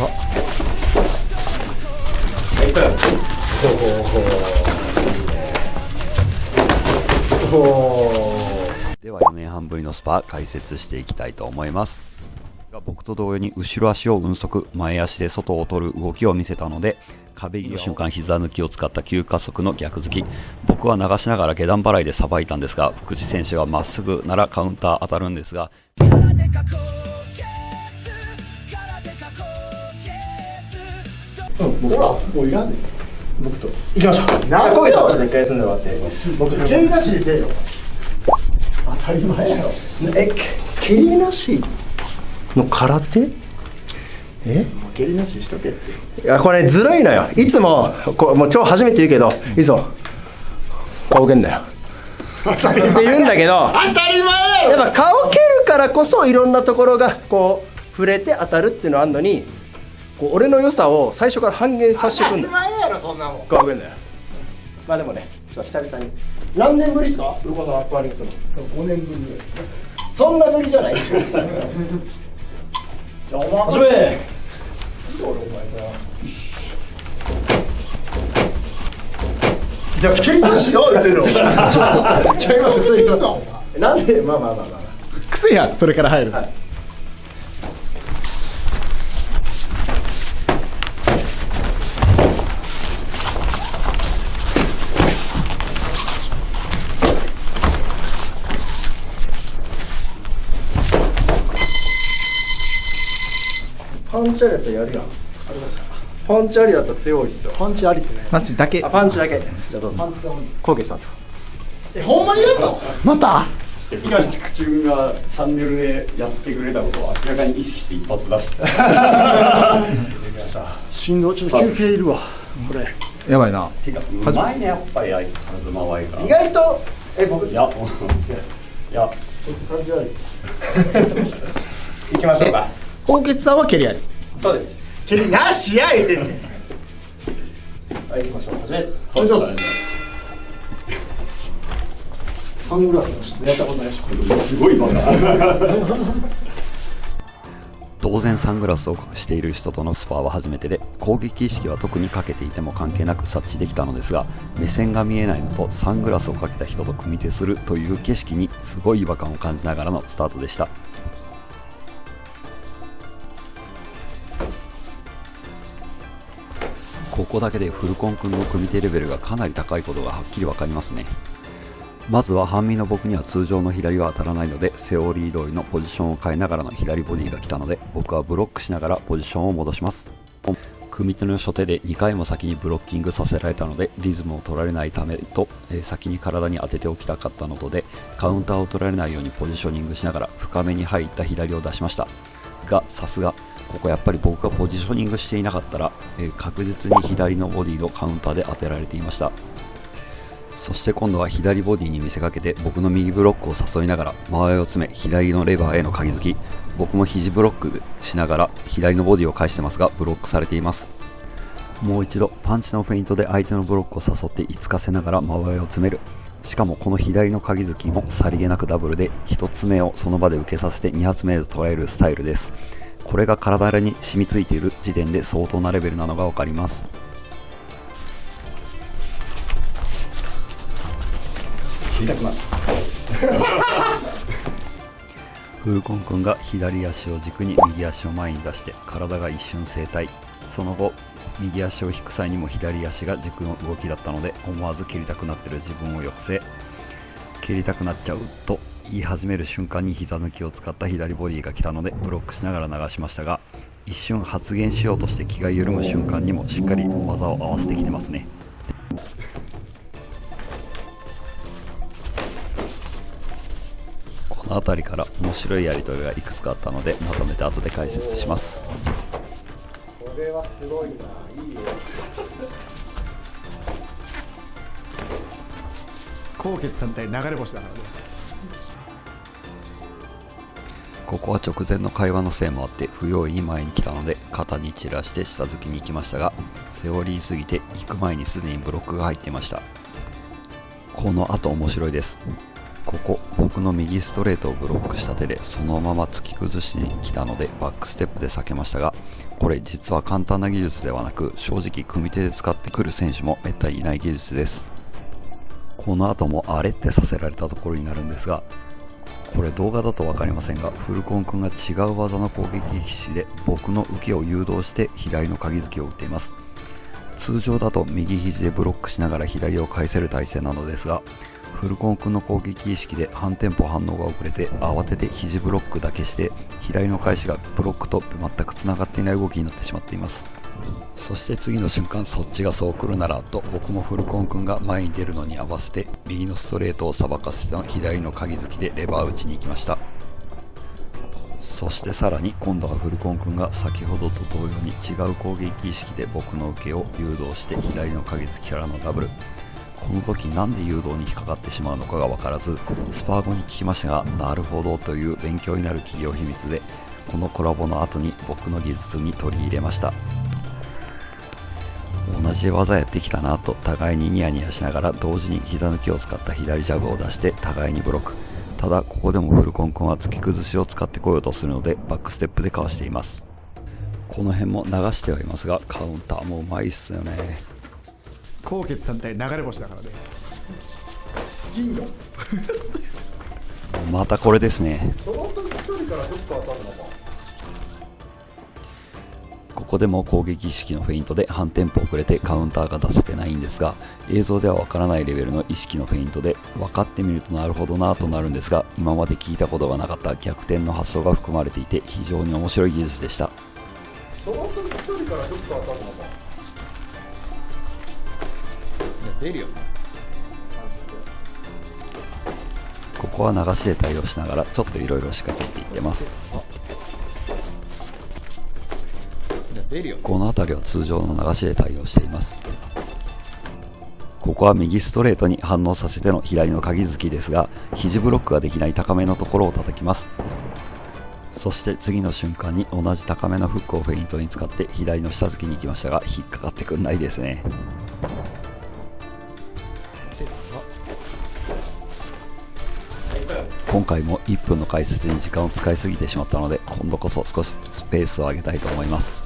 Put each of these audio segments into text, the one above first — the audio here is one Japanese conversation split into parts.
1分。では4年半ぶりのスパ解説していきたいと思います。僕と同様に後ろ足を運足、前足で外を取る動きを見せたので、壁際の瞬間膝抜きを使った急加速の逆突き、僕は流しながら下段払いでさばいたんですが、福士選手がまっすぐならカウンター当たるんですが、ほら、もういらんねん。僕と行きましょう。なあ、こういうのちょっと一回休んでもらって。僕蹴りなしにせえよ。当たり前やろ。蹴りなしの空手？蹴りなししとけって。いや、これずるいのよ。いつももう今日初めて言うけど、いつも顔蹴んなよって言うんだけど、当たり前やろ。やっぱ顔蹴るからこそいろんなところがこう触れて当たるっていうのあんのに、こう俺の良さを最初から半減させてくんだよ。当たり前やろ、そんなもん。顔蹴んなよ。まあでもね、ちょっと久々に。何年ぶりですか？ウルコさんスパーリングするの。5年ぶりぐらい。そんなぶりじゃない。じゃあお前始め。じゃあ蹴りなしよ言ってるの。なんでまあ癖やそれから入る。はい。パンチありだったらやるやん。ありました。パンチありだったら強いっすよ。パンチありってね。パンチだけ。パンチだけ。じゃあどうぞ。パンチコウケさんと。ほんまにやったの？また。東地区中がチャンネルでやってくれたことを明らかに意識して一発出して。振動ちょっと休憩いるわ。これ。やばいな。てかうまいねやっぱり体回りが。意外と僕いやこいつ感じ悪いっすよ。行きましょうか。高血さんは蹴りあり。そうです。蹴りなしや言うてんねん。はい、行きましょう。始め。お願いします。サングラスの人やったことないでしょ。すごいバカ。当然サングラスをしている人とのスパーは初めてで、攻撃意識は特にかけていても関係なく察知できたのですが、目線が見えないのとサングラスをかけた人と組み手するという景色にすごい違和感を感じながらのスタートでした。ここだけでフルコン君の組み手レベルがかなり高いことがはっきり分かりますね。まずは半身の僕には通常の左は当たらないので、セオリー通りのポジションを変えながらの左ボディが来たので、僕はブロックしながらポジションを戻します。組み手の初手で2回も先にブロッキングさせられたので、リズムを取られないためと、先に体に当てておきたかったのとで、カウンターを取られないようにポジショニングしながら深めに入った左を出しましたが、さすがここやっぱり僕がポジショニングしていなかったら、確実に左のボディのカウンターで当てられていました。そして今度は左ボディに見せかけて僕の右ブロックを誘いながら間合いを詰め、左のレバーへの鍵付き、僕も肘ブロックしながら左のボディを返してますがブロックされています。もう一度パンチのフェイントで相手のブロックを誘っていつかせながら間合いを詰める。しかもこの左の鍵付きもさりげなくダブルで1つ目をその場で受けさせて2発目で捉えるスタイルです。これが体に染みついている時点で相当なレベルなのが分かります。フルコン君が左足を軸に右足を前に出して体が一瞬正対、その後右足を引く際にも左足が軸の動きだったので、思わず蹴りたくなっている自分を抑制。蹴りたくなっちゃうと言い始める瞬間に膝抜きを使った左ボディが来たのでブロックしながら流しましたが、一瞬発言しようとして気が緩む瞬間にもしっかり技を合わせてきてますね。この辺りから面白いやり取りがいくつかあったので、まとめて後で解説します。これはすごいな、いいよ。高血さん対流れ星だからね。ここは直前の会話のせいもあって不用意に前に来たので肩に散らして下突きに行きましたが、セオリーすぎて行く前にすでにブロックが入っていました。この後面白いです。ここ僕の右ストレートをブロックした手でそのまま突き崩しに来たのでバックステップで避けましたが、これ実は簡単な技術ではなく、正直組み手で使ってくる選手もめったにいない技術です。この後もあれってさせられたところになるんですが、これ動画だと分かりませんが、フルコン君が違う技の攻撃必死で僕の受けを誘導して左の鍵付きを打っています。通常だと右肘でブロックしながら左を返せる体勢なのですが、フルコン君の攻撃意識で反テンポ反応が遅れて慌てて肘ブロックだけして左の返しがブロックと全くつながっていない動きになってしまっています。そして次の瞬間、そっちがそう来るならと僕もフルコン君が前に出るのに合わせて右のストレートをさばかせての左の鍵付きでレバー打ちに行きました。そしてさらに今度はフルコン君が先ほどと同様に違う攻撃意識で僕の受けを誘導して左の鍵付きからのダブル。この時なんで誘導に引っかかってしまうのかが分からず、スパー後に聞きましたが、なるほどという勉強になる企業秘密で、このコラボの後に僕の技術に取り入れました。同じ技やってきたなと互いにニヤニヤしながら同時に膝抜きを使った左ジャブを出して互いにブロック。ただここでもフルコン君は突き崩しを使ってこようとするのでバックステップでかわしています。この辺も流してはいますが、カウンターもうまいっすよね。高傑さん対流れ星だからね。銀河またこれですね。その時一人からフック当たるのか。ここでも攻撃意識のフェイントで反テンポ遅れてカウンターが出せてないんですが、映像ではわからないレベルの意識のフェイントで分かってみるとなるほどなとなるんですが、今まで聞いたことがなかった逆転の発想が含まれていて非常に面白い技術でした。その時一人からフック当たるのか。出るよね。ここは流しで対応しながらちょっといろいろ仕掛けていってます。出るよね。この辺りは通常の流しで対応しています。ここは右ストレートに反応させての左の鍵付きですが、肘ブロックができない高めのところを叩きます。そして次の瞬間に同じ高めのフックをフェイントに使って左の下付きに行きましたが、引っかかってくんないですね。今回も1分の解説に時間を使いすぎてしまったので、今度こそ少しスペースを上げたいと思います。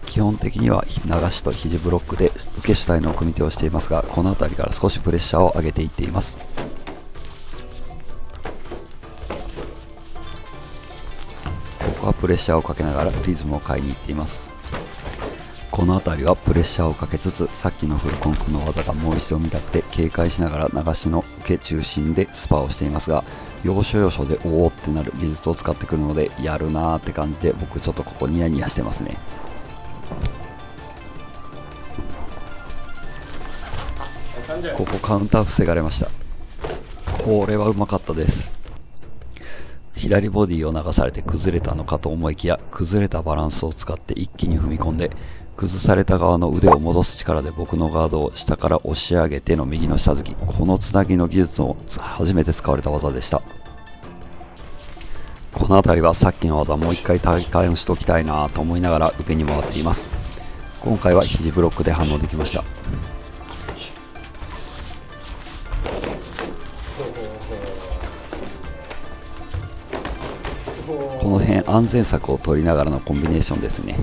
基本的には流しと肘ブロックで受け主体の組み手をしていますが、この辺りから少しプレッシャーを上げていっています。ここはプレッシャーをかけながらリズムを変えに行っています。この辺りはプレッシャーをかけつつ、さっきのフルコン君の技がもう一度見たくて警戒しながら流しの受け中心でスパをしていますが、要所要所でおおってなる技術を使ってくるのでやるなーって感じで、僕ちょっとここニヤニヤしてますね。ここカウンター防がれました。これはうまかったです。左ボディを流されて崩れたのかと思いきや、崩れたバランスを使って一気に踏み込んで、崩された側の腕を戻す力で僕のガードを下から押し上げての右の下突き。このつなぎの技術も初めて使われた技でした。この辺りはさっきの技もう一回体感しときたいなと思いながら受けに回っています。今回は肘ブロックで反応できました。この辺安全策を取りながらのコンビネーションですね。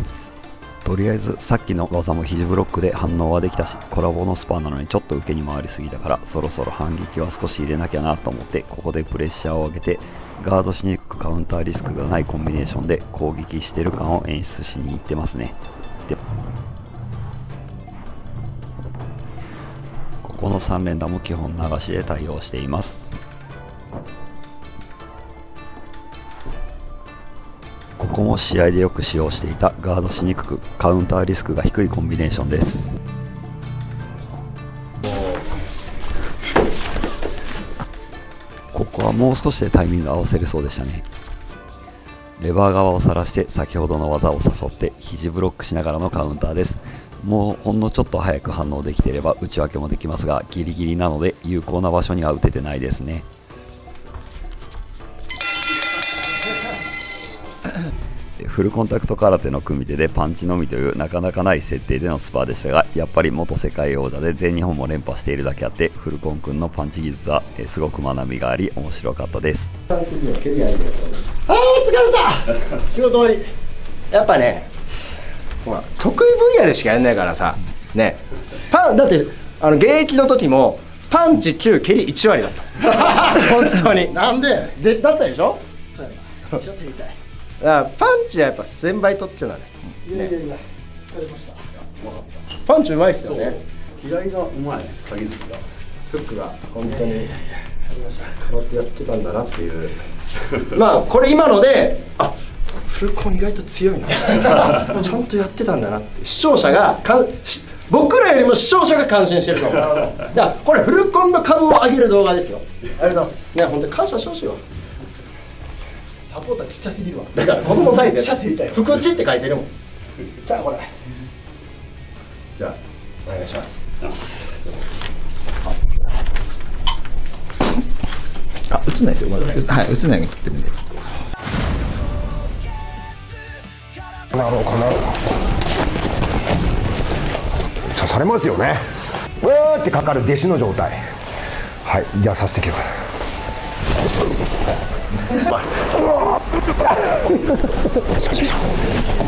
とりあえずさっきの技も肘ブロックで反応はできたし、コラボのスパなのにちょっと受けに回りすぎだから、そろそろ反撃は少し入れなきゃなと思って、ここでプレッシャーを上げてガードしにくくカウンターリスクがないコンビネーションで攻撃してる感を演出しに行ってますね。でここの3連打も基本流しで対応しています。ここも試合でよく使用していたガードしにくくカウンターリスクが低いコンビネーションです。ここはもう少しでタイミング合わせれそうでしたね。レバー側を晒して先ほどの技を誘って肘ブロックしながらのカウンターです。もうほんのちょっと早く反応できていれば打ち分けもできますが、ギリギリなので有効な場所には打ててないですね。でフルコンタクト空手の組手でパンチのみというなかなかない設定でのスパーでしたが、やっぱり元世界王者で全日本も連覇しているだけあって、フルコン君のパンチ技術はすごく学びがあり面白かったです。あー疲れた仕事終わり。やっぱね、ほら得意分野でしかやんないからさね。だって現役の時もパンチ9蹴り1割だった本当に。なんでだったでしょ。そうやな、ちょっと痛い。だからパンチはやっぱ1000倍取っていうのはね。いや疲れました。パンチうまいっすよね。左がうまい、鍵付きがフックが本当に空手やってたんだなっていうまあこれ今のでフルコン意外と強いなちゃんとやってたんだなって視聴者が僕らよりも視聴者が感心してると思う。だからこれフルコンの株を上げる動画ですよ。ありがとうございますね。本当に感謝してほしいわ。サポーターちっちゃすぎるわ。だから子供サイズや福地って書いてるもん。じゃあこれじゃあお願いします。映んないですよまだ。はい、映んないように撮ってるんで。この刺されますよね。うわーってかかる弟子の状態。はい、じゃあさせてきます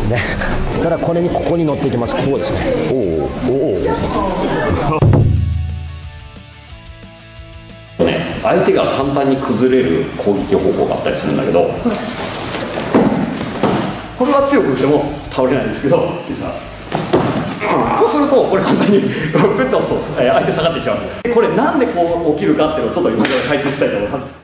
ね。だからここに乗っていきます。こうですね。相手が簡単に崩れる攻撃方法があったりするんだけど、これは強く打っても倒れないんですけど、こうするとこれ簡単にペッと押すと相手下がってしまう。これなんでこう起きるかっていうのをちょっと今から解説したいと思います。